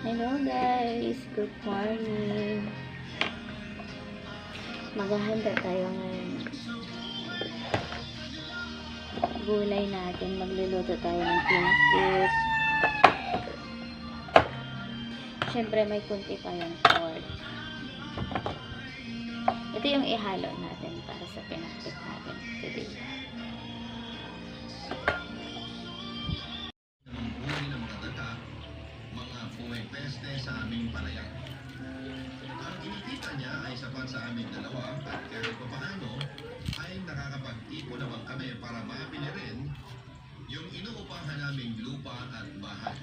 Hello guys, good morning. Maghahanda tayo ngayon. Gulay natin, magluluto tayo ng peanut fish. Siyempre may kunti tayong pork. Ito yung ihalo natin para sa peanut fish natin today. Peste sa aming palayan. Ang kinikita niya ay sapat sa aming dalawa at kahit papaano ay nakakapag-ipon naman kami para mabili rin yung inuupahan naming lupa at bahay.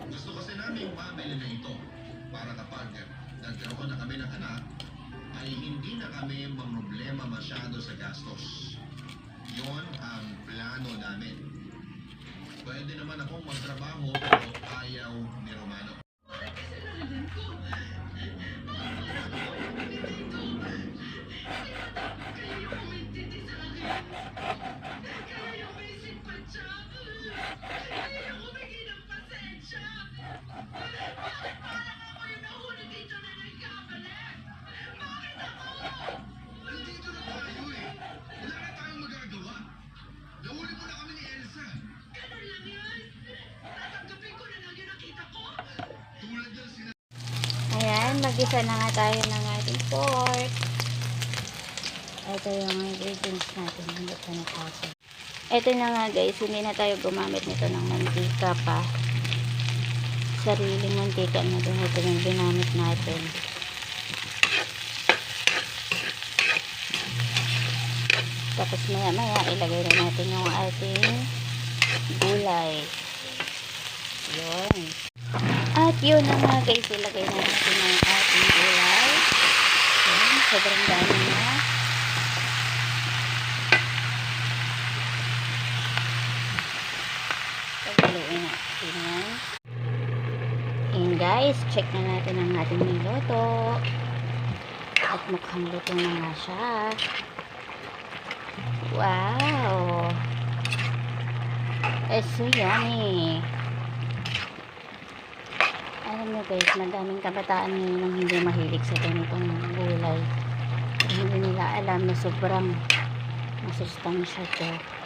Gusto kasi naming mabili na ito para kapag nagkaroon na kami ng anak ay hindi na kami mamroblema masyado sa gastos. Yon ang plano namin. Pwede naman akong magtrabaho pero ayaw ni Romano. Ayan, mag-isa na nga tayo ng ating pork. Ito yung ingredients natin. Hindi pa nakasa. Ito na nga guys, hindi na tayo gumamit nito ng mantika pa. Sariling mantika na din. Ito yung ginamit natin. Tapos maya maya ilagay na natin yung ating gulay. Yun. At yun na nga guys, ilagay na natin ang ating gulay. Yun, sobrang dami na. Paghaluin natin yan. And guys, check na natin ang ating niluto. At mukhang luto na nga siya. Wow! It's so yummy! Alam nyo guys, madaming kabataan ngayon ang hindi mahilig sa ganitong gulay. Hindi nila alam na sobrang masustansya to.